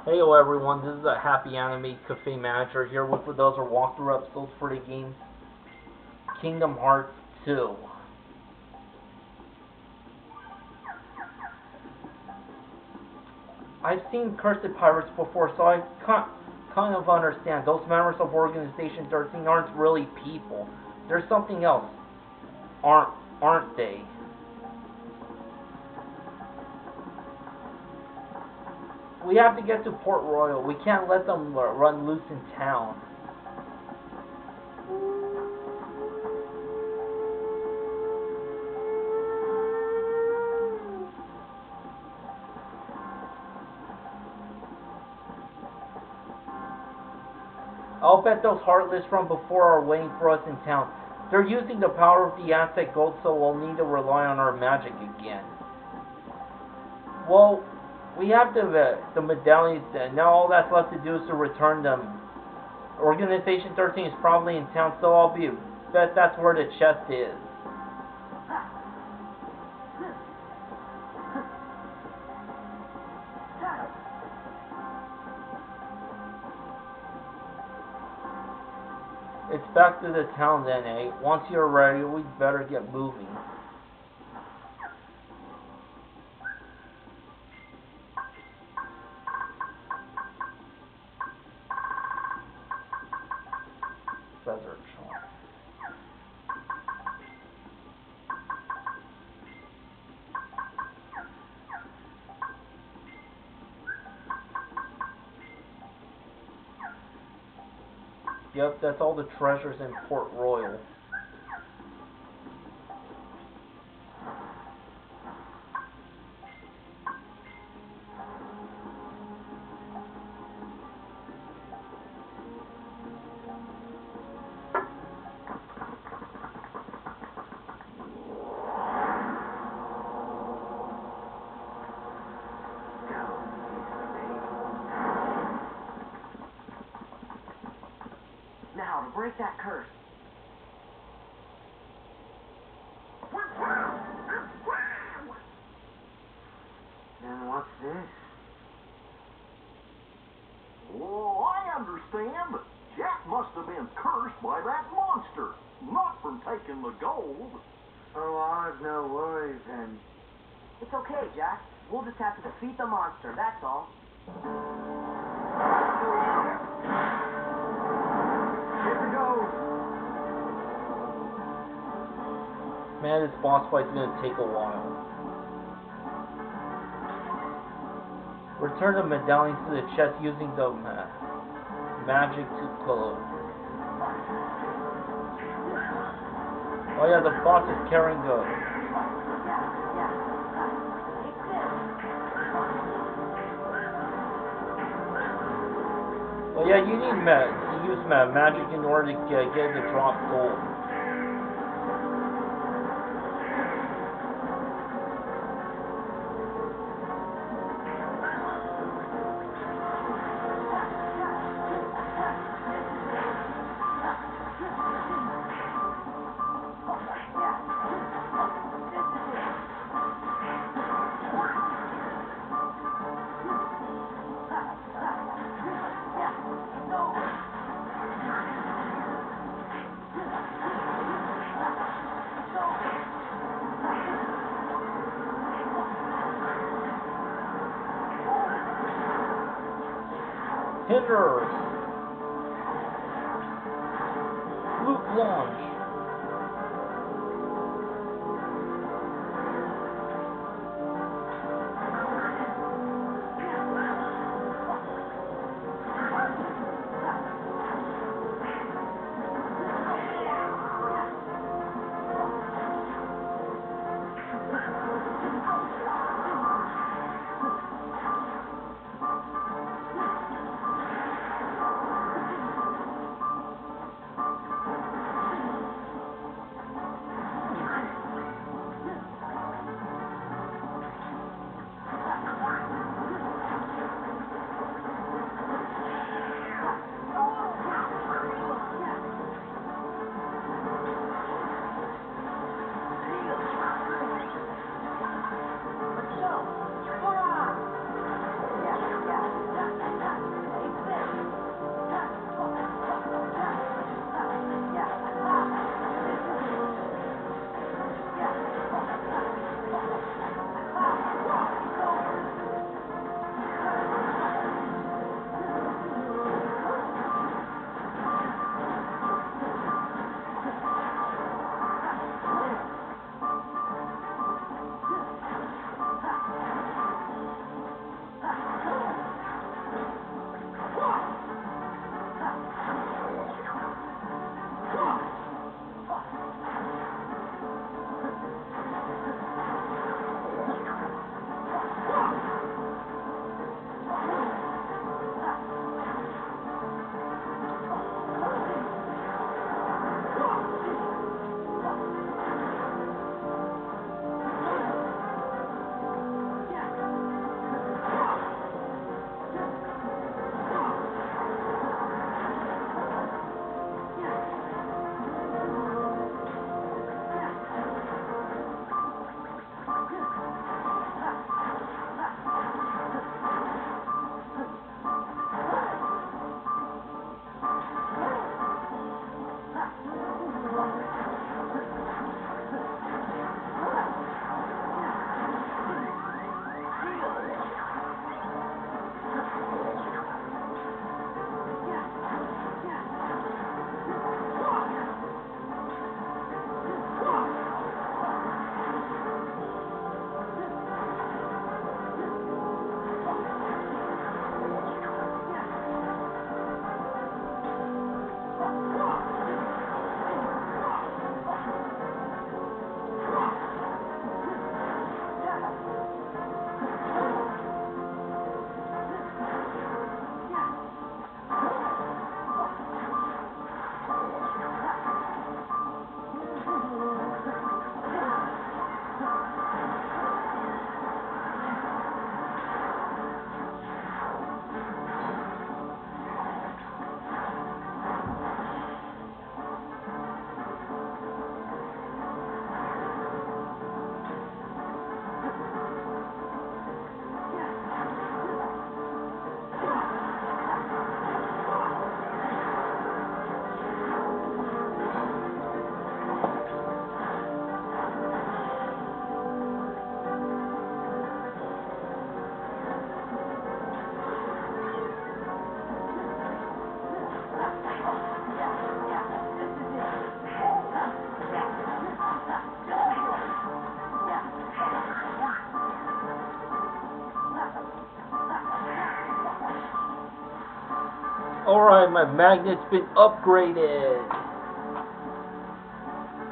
Hello everyone, this is a HappyAnimaidCafeManager here with those are walkthrough episodes for the game Kingdom Hearts 2. I've seen cursed pirates before, so I kind of understand. Those members of Organization 13 aren't really people. There's something else, aren't they? We have to get to Port Royal. We can't let them run loose in town. I'll bet those Heartless from before are waiting for us in town. They're using the power of the Aztec gold, so we'll need to rely on our magic again. Well, we have the medallions, and now all that's left to do is to return them. Organization 13 is probably in town, so I'll bet that's where the chest is. It's back to the town then, eh? Once you're ready, we'd better get moving. Feather charm. Yep, that's all the treasures in Port Royal. Now, to break that curse. And what's this? Oh, I understand. Jack must have been cursed by that monster, not from taking the gold. Oh, I've no worries then. It's okay, Jack. We'll just have to defeat the monster, that's all. Man, this boss fight's gonna take a while. Return the medallions to the chest using the magic to close. Oh yeah, the boss is carrying the... Oh yeah, you need to use magic in order to get the drop gold. Hinders. Loop launch. Alright, my magnet's been upgraded.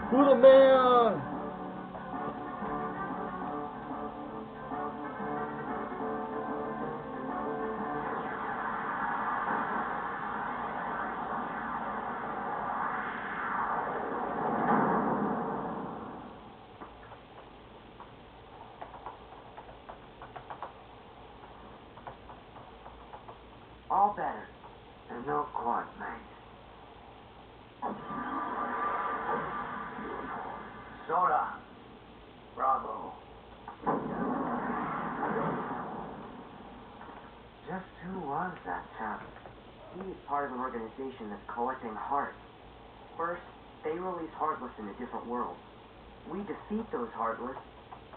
Who the man? All better. And not quite, mate. Sora. Bravo. Just who was that chap? He's part of an organization that's collecting hearts. First, they release Heartless in a different world. We defeat those Heartless,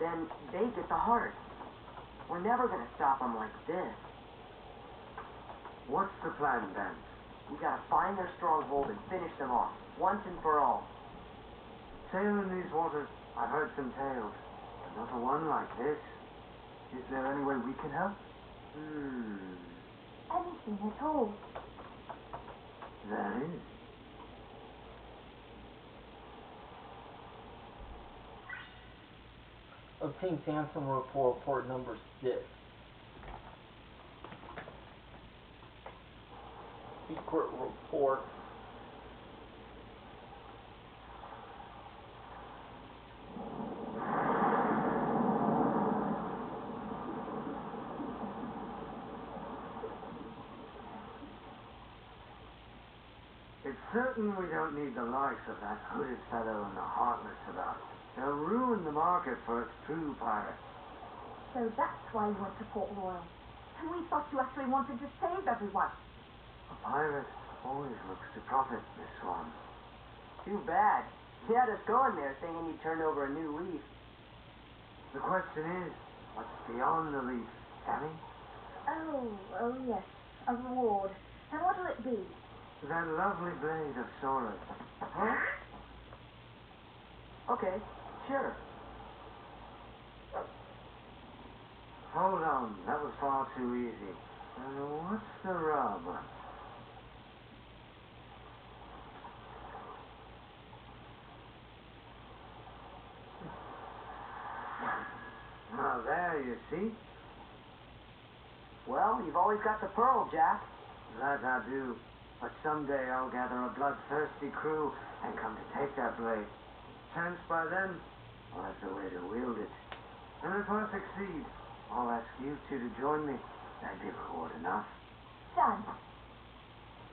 then they get the hearts. We're never gonna stop them like this. What's the plan, then? We gotta find their stronghold and finish them off, once and for all. Sailing these waters, I've heard some tales, but not a one like this. Is there any way we can help? Anything at all. There is. Obtain Samson report number 6. Secret report. It's certain we don't need the likes of that hooded fellow and the Heartless about. They'll ruin the market for its true pirates. So that's why you went to Port Royal. And we thought you actually wanted to save everyone. A pirate always looks to profit, Miss Swan. Too bad. You had us going there thinking you turned over a new leaf. The question is, what's beyond the leaf, Sammy? Oh yes, a reward. And what'll it be? That lovely blade of Sora's. Huh? Okay, sure. Hold on, that was far too easy. What's the rub? Now there, you see? Well, you've always got the pearl, Jack. That I do. But someday I'll gather a bloodthirsty crew and come to take that blade. Chance by then, I'll have the way to wield it. And if I succeed, I'll ask you two to join me. That'd be reward enough. Done.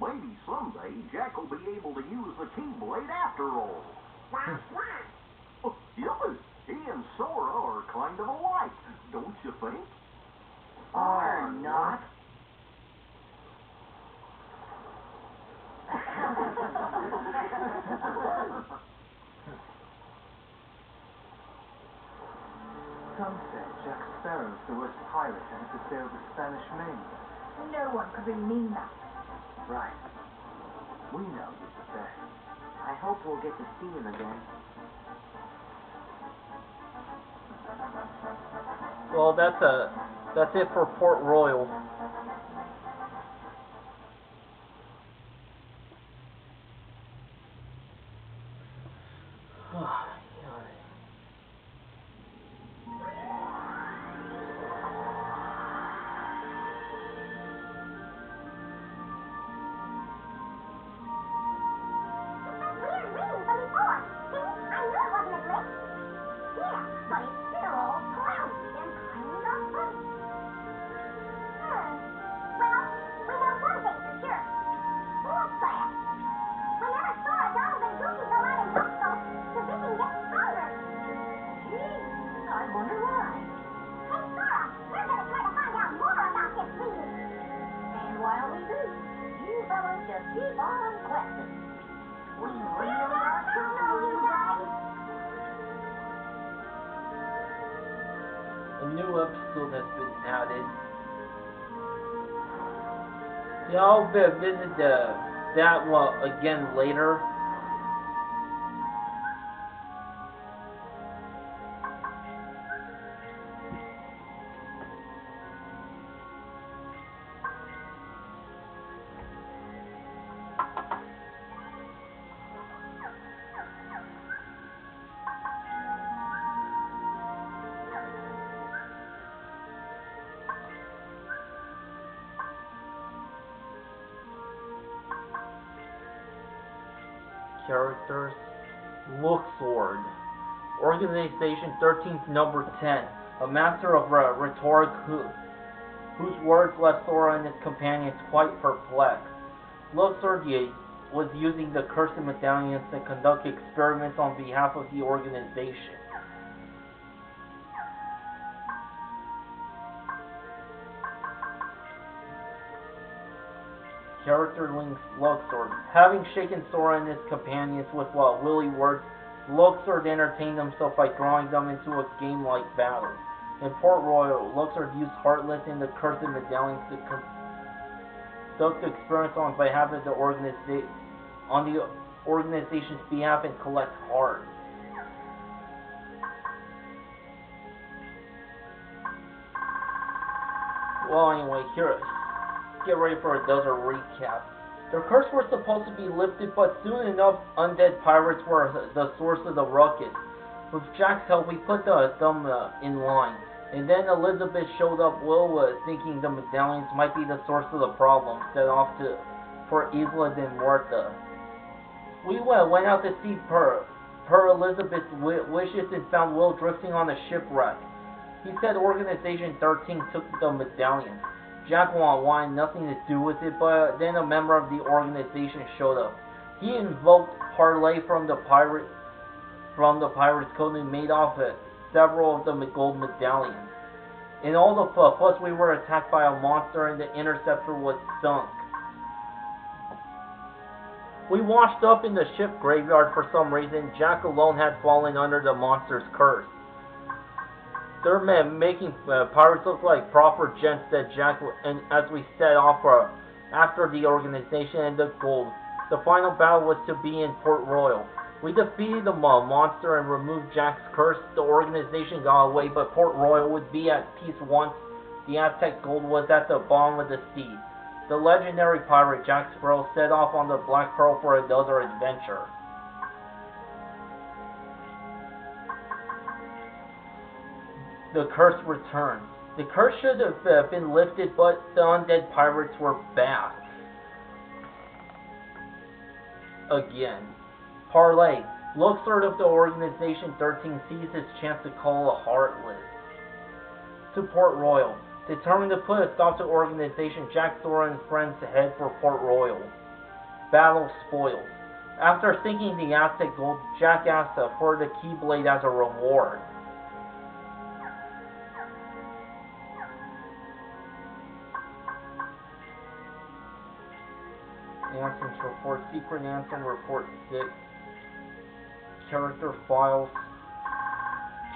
Maybe someday Jack will be able to use the Keyblade after all. Yeah, he and Sora are kind of alike, don't you think? Or not. Some say Jack Sparrow's the worst pirate to have to sail the Spanish Main. No one could really mean that. Right. We know he's the best. I hope we'll get to see him again. Well, that's it for Port Royal. Keep on questing. We really want to know you guys. A new episode has been added. Yeah, I'll visit that one again later. Characters. Luxord. Organization 13th number 10. A master of rhetoric whose words left Sora and his companions quite perplexed. Luxord was using the cursed medallions to conduct experiments on behalf of the organization. Character links Luxord. Having shaken Sora and his companions with willy words, Luxord entertained himself by drawing them into a game-like battle. In Port Royal, Luxord used Heartless and the cursed medallions to conduct experiments on behalf of the organization's behalf and collect hearts. Well, anyway, here, get ready for another recap. The curse was supposed to be lifted, but soon enough, undead pirates were the source of the ruckus. With Jack's help, we put them in line. And then Elizabeth showed up. Will was thinking the medallions might be the source of the problem, set off for Isla de Muerta. We went out to see per Elizabeth's wishes and found Will drifting on a shipwreck. He said Organization 13 took the medallion. Jack wanted nothing to do with it, but then a member of the organization showed up. He invoked Parlay from the pirate's code and made off several of the gold medallions. In all the fuss, we were attacked by a monster and the interceptor was sunk. We washed up in the ship graveyard for some reason. Jack alone had fallen under the monster's curse. They're making pirates look like proper gents, said Jack, and as we set off after the organization and the gold. The final battle was to be in Port Royal. We defeated the monster and removed Jack's curse. The organization got away, but Port Royal would be at peace once the Aztec gold was at the bottom of the sea. The legendary pirate Jack Sparrow set off on the Black Pearl for another adventure. The curse returned. The curse should have been lifted, but the undead pirates were back. Again. Parlay. Luxord of the Organization 13 seized his chance to call a Heartless to Port Royal. Determined to put a stop to Organization, Jack, Sora, and his friends head for Port Royal. Battle spoils. After sinking the Aztec gold, Jack asked for the Keyblade as a reward. Answers report. Secret Ansem report 6. Character files.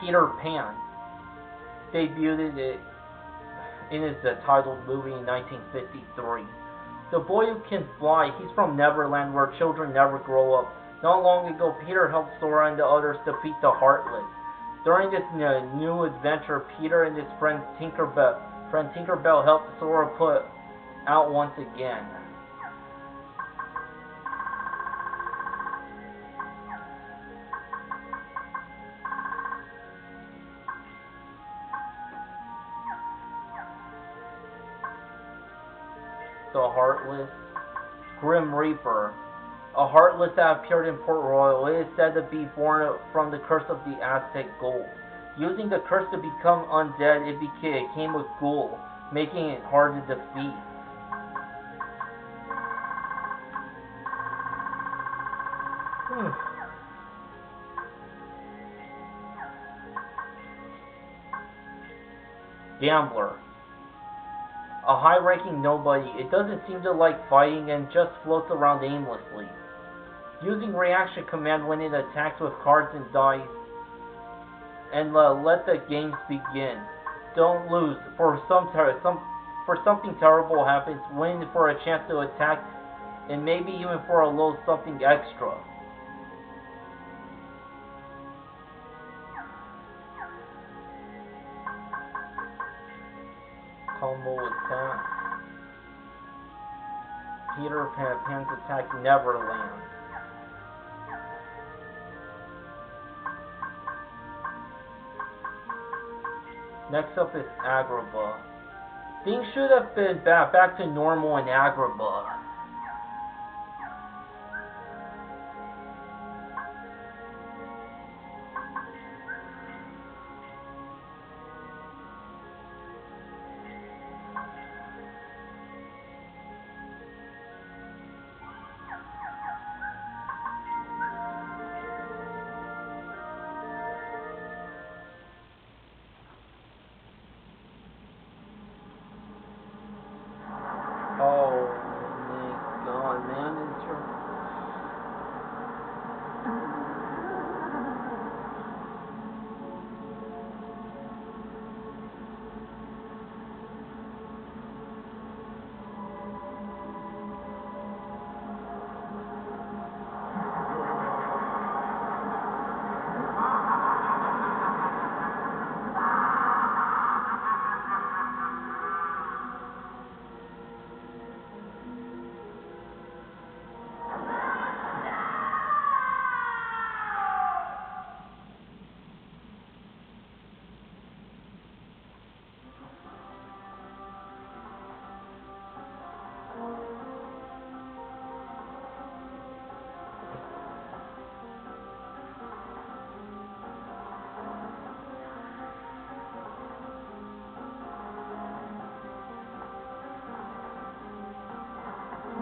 Peter Pan debuted it in his titled movie in 1953. The boy who can fly, he's from Neverland where children never grow up. Not long ago, Peter helped Sora and the others defeat the Heartless. During this new adventure, Peter and his friend Tinkerbell helped Sora put out once again. The Heartless. Grim Reaper. A Heartless that appeared in Port Royal. It is said to be born from the curse of the Aztec gold. Using the curse to become undead, it became a ghoul, making it hard to defeat. Gambler. A high-ranking nobody, it doesn't seem to like fighting and just floats around aimlessly. Using reaction command when it attacks with cards and dice, and let the games begin. Don't lose, for something terrible happens. Win for a chance to attack, and maybe even for a little something extra. Combo attack. Peter Pan's attack never lands. Next up is Agrabah. Things should have been back to normal in Agrabah.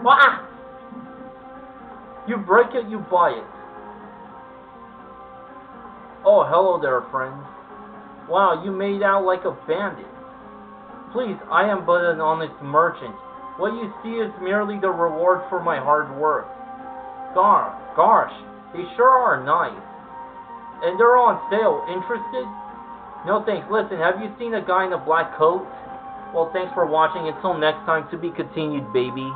Wah! You break it, you buy it. Oh, hello there, friends. Wow, you made out like a bandit. Please, I am but an honest merchant. What you see is merely the reward for my hard work. Gosh, they sure are nice. And they're on sale. Interested? No thanks. Listen, have you seen a guy in a black coat? Well, thanks for watching. Until next time, to be continued, baby.